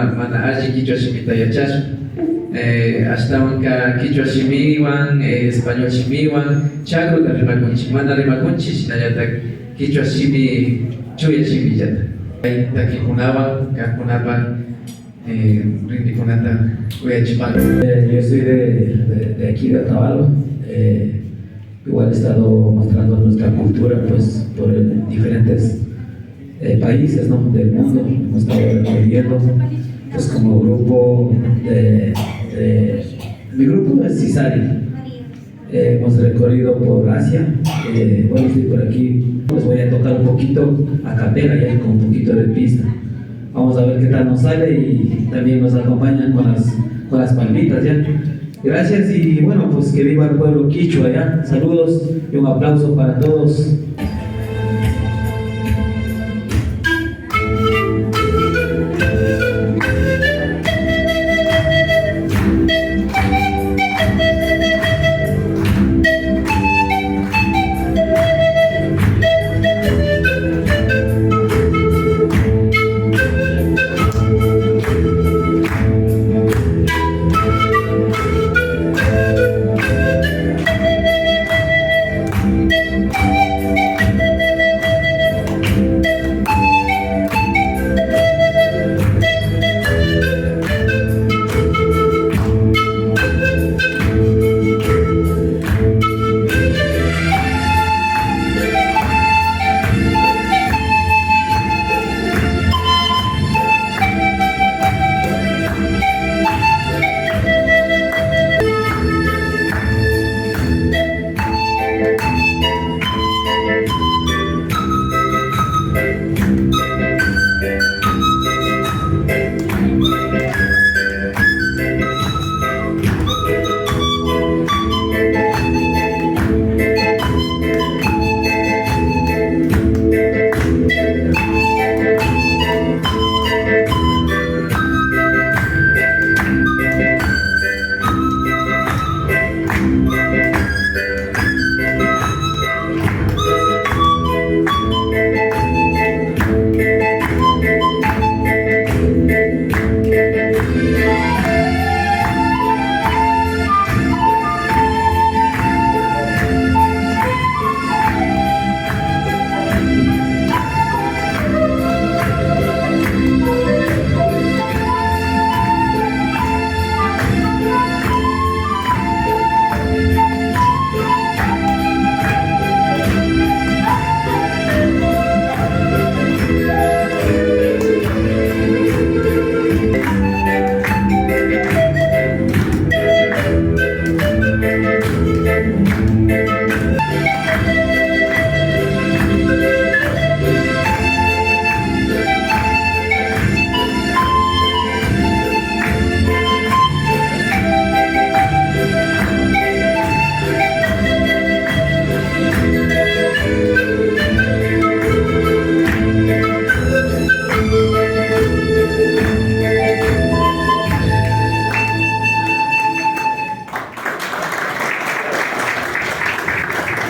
Mana alli kichwa shimita yachashpa, ashtawanka kichwa shimiwan, español shimiwan, chagruta rimakunchik, mana rimakunchik, shinallatak kichwa shimi chuya shimillata. Takikunawan, kakunapan, rindikunata uyachipan. Yo soy de aquí de Otavalo. Igual he estado mostrando nuestra cultura pues por diferentes países, ¿no?, del mundo. Hemos estado recorriendo pues como grupo mi grupo es Cisari. Hemos recorrido por Asia. Bueno, estoy por aquí, pues voy a tocar un poquito a capela ya con un poquito de pista. Vamos a ver qué tal nos sale y también nos acompañan con las palmitas ya. Gracias y bueno, pues que viva el pueblo quichua ya. Saludos y un aplauso para todos.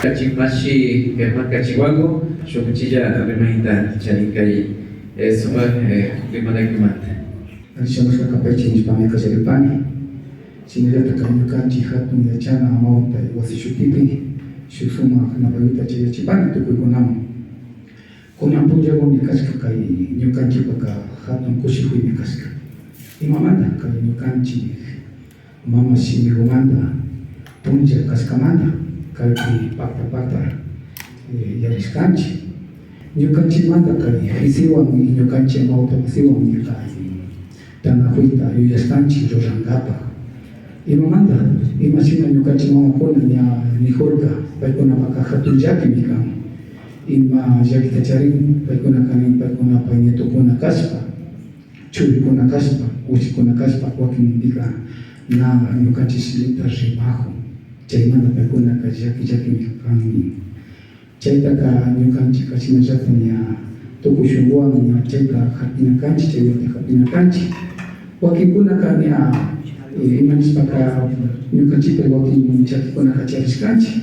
Kachimashi Kachiwango, Shokuchilla Remainda Charikai, Suma Limanagimata. Alishamos Kapachi Nispami Kacharipani, Sinilata Kanyukanchi Hatun Yachana Amauta, Wasishutipi, Shufuma Nabayuta Chipani to Kugunam. Kunampuja Gomikaska Kai, Nyukanchi Paka, Hatun Kushiku Mikaska. Imamanda Kai Nyukanchi, Mama Simi Romanda, Punja Kaskamanda. Kai pata yariskanchi nyukanchi manda kai hisiwan nyukanchi mauta hisiwan kai tanahuita yuyaskanchi rorangapa imamanda imashina nyukanchi mamakuna nihurga paikuna paka hatujaki mikam ima yakitacharin paikuna kanin paikuna pañetukuna kaspa churikuna kaspa uchikuna kaspa wakindika na nyukanchi silita rimajo chaymanta paykuna llaki mikani chaytaka ñukanchik kachinallatak ña tukushunwan ña chayta hapinakanchik chaymanta hapinakanchik wakinkunaka ña imanishpaka ñukanchikta wakin chakikunaka charishkanchik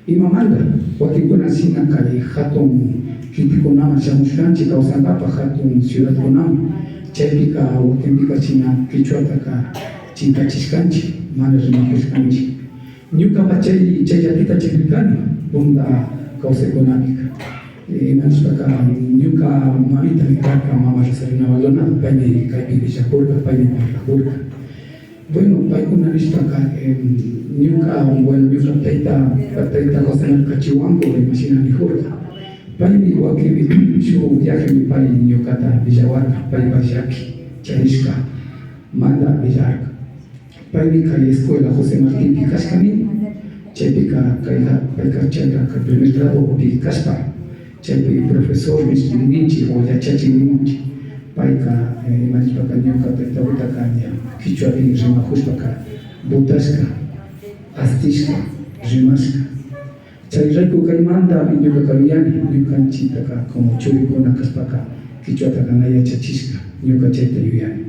imamanta wakinkuna sina kay hatun kitikunaman shamushkanchik kawsankapa hatun ciudadkunaman chaypika wakinpika china kichwataka chinkachishkanchik mana rimakushkanchik. Ñukapas chay llakita chirikani punta kawsaykunapika. Imanishpaka ñuka mamitami karka mama Rosarina Maldonado, paymi kaypi villakurka, paymi parlakurka. Bueno, paykuna nishpaka ñuka tayta José Cachiwango imashina nijurka. Paymi wakipi shuk viajemi pay ñukata villawarka, paypas llaki charishka manda villarka. Paymi kay escuela José Martín kashkani, chaypika payka chayka primer grado kashpa, chaypi profesor ninchi o yachachinimunchi. Payka imanishpaka ñuka taytawitaka kichwapi rimajushpaka butashka, astishka, rimashka. Chayrayku kaymanta ñuka kawiyani ñukanchitaka como churikuna kashpaka kichwataka na yachachishka ñuka chayta yuyani.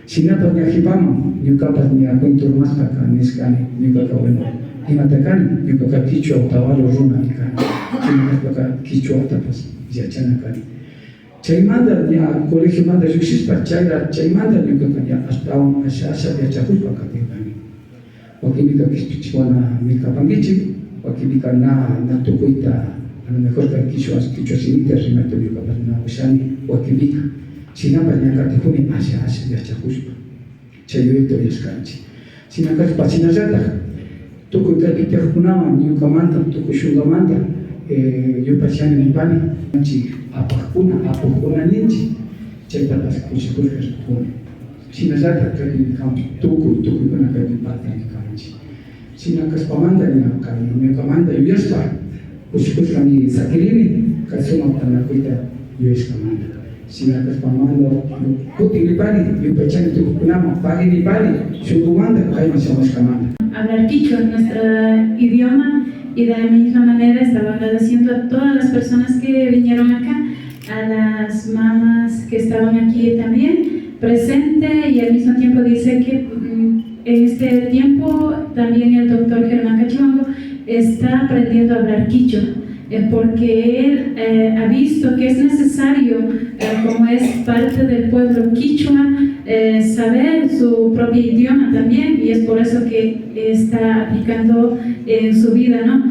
Shinata ñajipaman ñukapas ña cuenturmashpaka nishkani ñukaka bueno imatakani ñukaka kichwa utawalo runa kani chaymanashpaka kichwatapas yachana kani. Chaymanta ña colegiomanta llukshishpa chaymanta ñukaka ña ashtawan asha yachakushpaka tinkani. Wakinpika kichwana mikapankichik, wakinpika na tukuyta a lo mejor kichwa simita rimato ñukapas na ushani wakinpika. Sinapas ña katijuni asha yachakushpa chayuyta uyashkanchik. Sinakashpa chinallatak tukuy kaypi tiyaqkunawan ñukamanta tukuy shunkamanta yupashani nipani ninchik apukuna ninchik chaytapas kushikushka rikukuni. Chinallatak kaypi tukuykuna kaypi partani kanchik. Sinakashpamanta ñukamanta yuyashpa kushikushkani sakirini kay sumak tanakuyta yuyashkamanta. Sinakashpamanta kutin ripani yupachani tukukunaman pari ripani shunkumanta kayman shamashkamanta. Hablar quichua, nuestro idioma, y de la misma manera estaba agradeciendo a todas las personas que vinieron acá, a las mamás que estaban aquí también presente, y al mismo tiempo dice que en este tiempo también el doctor Germán Cachiwango está aprendiendo a hablar quichua, porque él ha visto que es necesario, como es parte del pueblo quichua, saber su propio idioma también, y es por eso que está aplicando en su vida, ¿no?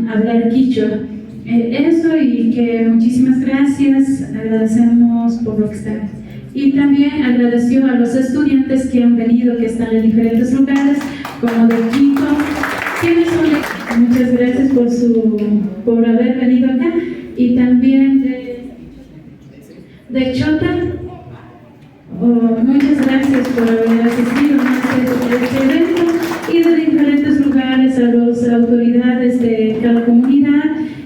Hablar quichua. Eso, y que muchísimas gracias, agradecemos por lo que están. Y también agradeció a los estudiantes que han venido, que están en diferentes lugares, como de Quito. ¿Quiénes son de? Muchas gracias por haber venido acá, y también de Chota. Muchas gracias por haber asistido a este evento, y de diferentes lugares, a las autoridades de cada comunidad,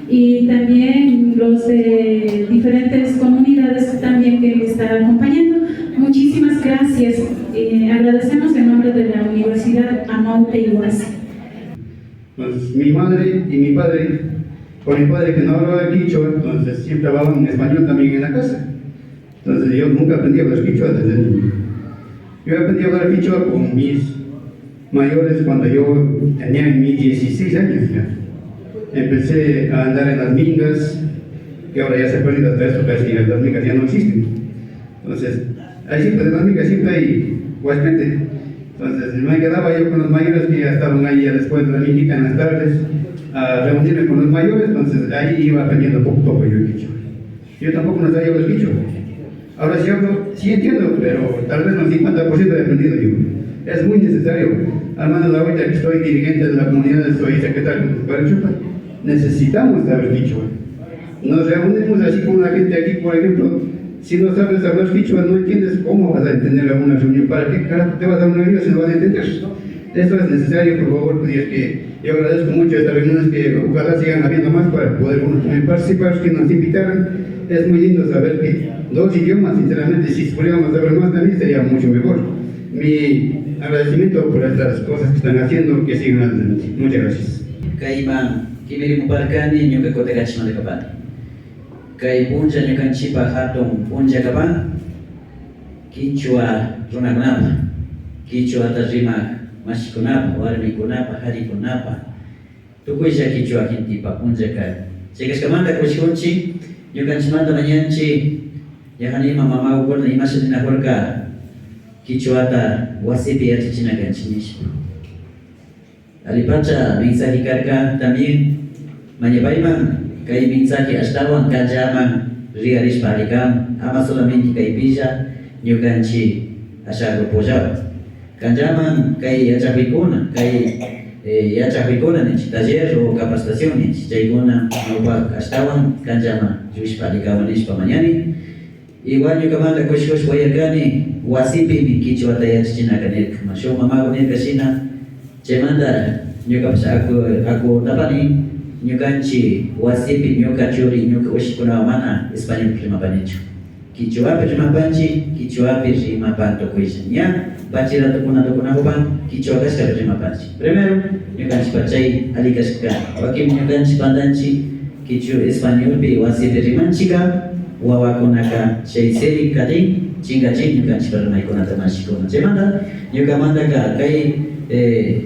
y también los de diferentes comunidades también que están acompañando. Muchísimas gracias. Agradecemos en nombre de la Universidad Amauta Iguasi. Pues mi madre y mi padre, con mi padre que no hablaba quichua, entonces siempre hablaban español también en la casa. Entonces yo nunca aprendí a hablar quichua desde niño. Yo aprendí a hablar quichua con mis mayores cuando yo tenía mis 16 años ya. Empecé a andar en las mingas, que ahora ya se ha perdido hasta eso, casi las mingas ya no existen. Entonces, ahí siempre, en las mingas siempre hay huaspete. Entonces me quedaba yo con los mayores que ya estaban ahí después de la minguita en las tardes, a reunirme con los mayores, entonces ahí iba aprendiendo poco a poco yo el quichua. Yo tampoco no sabía hablar quichua. Ahora sí hablo, sí entiendo, pero tal vez no 50% he aprendido yo. Es muy necesario. Al menos ahorita que estoy dirigente de la comunidad, soy secretario de Parachupa, necesitamos saber quichua. Nos reunimos así con la gente aquí, por ejemplo, si no sabes hablar quichua, no entiendes cómo vas a entender una reunión. ¿Para qué carajo te vas a una reunión si no vas a entender? Esto es necesario, por favor, y es que yo agradezco mucho estas reuniones, que ojalá sigan habiendo más para poder participar, que nos invitaran. Es muy lindo saber que 2 idiomas, sinceramente, si pudiéramos saber más también sería mucho mejor. Mi agradecimiento por estas cosas que están haciendo, que sigan adelante. Muchas gracias. Kaiman, kimiri mubarkani nyuka kote kachima de kapan. Kai punja nyukan chipa hatong punja kapan. Kichwa runakunapa, kichwa tajima mashikunapa, warmikunapa, harikunapa. Tukuisha kichwa kintipa punja kai. Sekas kamanda kushikunchi, nyukan chimanda manyanchi yahanima mama ukona imashina horka kichwata wasipi atichina ganchinishi. Alipata mensaje carga también manyapaima kai mensaje ashtawan kanjama riarish palikam ama solamente kai pija nyuganchi ashago pojao kanjama kai yachapikuna kai yachapikuna ni taller o capacitaciones chaiguna no ashtawan kanjama juish palikam lish pamanyani igual nyukamanda kushkush boyakani wasipi mi kichwa tayachina kanek masho mama kanek kashina Cemanda nyuka pasa aku tapani nyukanchi wasipi nyuka churi nyuka ushikuna mana Espanyol prima panicho kichwa prima panchi kichwa prima panto kuisha nya bachira tukuna hopan kichwa kaska prima panchi primero nyukanchi pachai alikashka wakim nyukanchi pandanchi kichwa Espanyol pi wasipi rimanchika wawakunaka shaiseri kading chinga nyukanchi prima ikona tamashikona Cemanda nyuka manda ka kai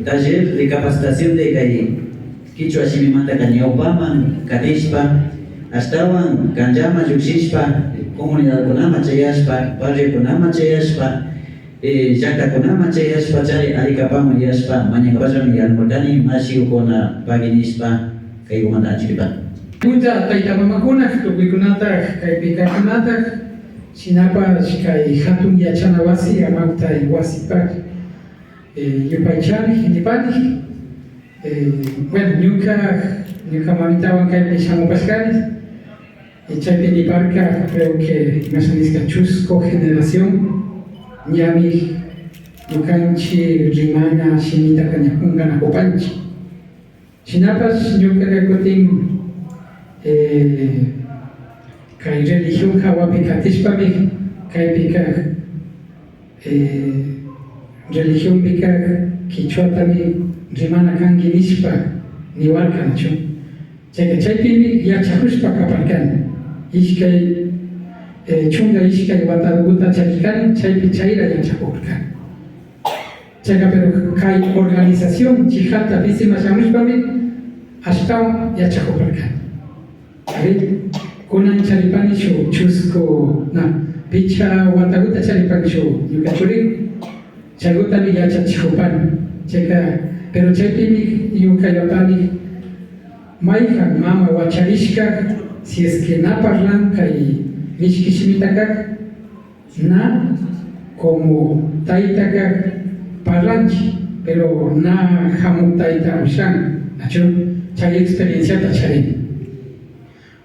taller de capacitación de kai kichwa shimimanta kanyaupama kadishpa ashtawan kanjama yushishpa comunidad kunama chayashpa barrio kunama chayashpa llaqta kunama chayashpa chay alikapama yashpa mañakapashami almortani mashi ukona paginishpa kai umanta anchiripa Punta taytamamakuna tukuikunata kai pikakunata shinapa kai hatun yachana wasi amauta wasipak Yupaychani, Hilipani, bueno, nunca mamitaban que me llamo Pascalis, y Chaypini Parca, creo que me son chusco generación, Nyami, Yukanchi, Rimana, Shinita, Kanyakunga, Nakopanchi. Chinapas, nunca recuerden que religión Hawapikatishpami, Kaipika, religión pica kichwatami rimana kangi nishpa niwarkanchu chayka chaypimi yachakushpa kaparkani ishkay chunga ishkay wataruguta chakikani chaypi chayra yachakurkani chayka pero kay organización chijata pisima shamushpami ashtawan yachakuparkani ari kunan charipani shu chusco na picha wataruguta charipani shu yukachuri Chagutani yachachihupan, cheka, pero chaypimi yukayapani mayhan mama wacharishka, si es que na parlan kay mishkishimitakak, na como taitakak parlanchi, pero na hamu taita ushan, nacho, chay experiencia tachare.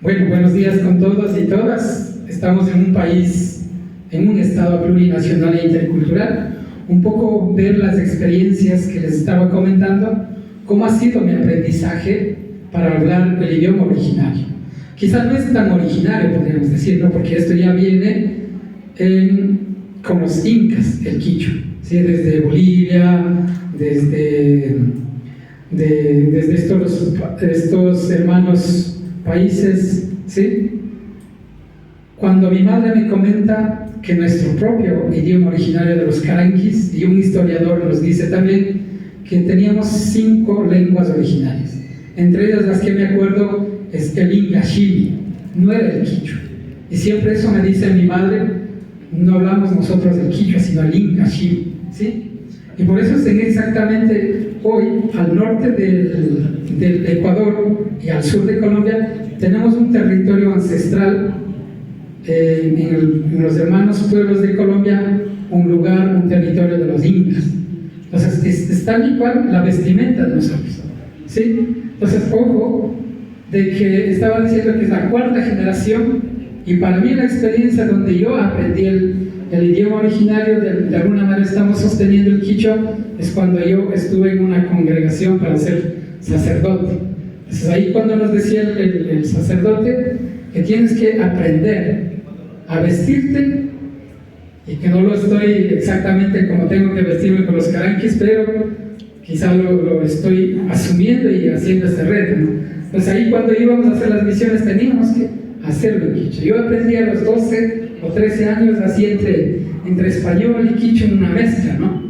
Bueno, buenos días con todos y todas. Estamos en un país, en un estado plurinacional e intercultural. Un poco ver las experiencias que les estaba comentando, cómo ha sido mi aprendizaje para hablar el idioma originario. Quizás no es tan originario, podríamos decir, ¿no? Porque esto ya viene con los incas, el quichua, ¿sí? Desde Bolivia, desde estos hermanos países, ¿sí? Cuando mi madre me comenta que nuestro propio idioma originario de los caranquis, y un historiador nos dice también que teníamos 5 lenguas originarias. Entre ellas las que me acuerdo es el inca Shimi, no era el quichua. Y siempre eso me dice mi madre, no hablamos nosotros del quichua, sino el inca Shimi, ¿sí? Y por eso exactamente hoy, al norte del Ecuador y al sur de Colombia, tenemos un territorio ancestral en los hermanos pueblos de Colombia, un territorio de los incas. Entonces, es tal y cual la vestimenta de nosotros, ¿sí? Entonces, ojo, de que estaba diciendo que es la 4ª generación, y para mí la experiencia donde yo aprendí el idioma originario, de alguna manera estamos sosteniendo el quichua, es cuando yo estuve en una congregación para ser sacerdote. Entonces, ahí cuando nos decía el sacerdote que tienes que aprender a vestirte, y que no lo estoy exactamente como tengo que vestirme con los caranquis, pero quizá lo estoy asumiendo y haciendo este reto, ¿no? Pues ahí cuando íbamos a hacer las misiones teníamos que hacerlo en quichua. Yo aprendí a los 12 o 13 años así entre español y quichua en una mezcla, ¿no?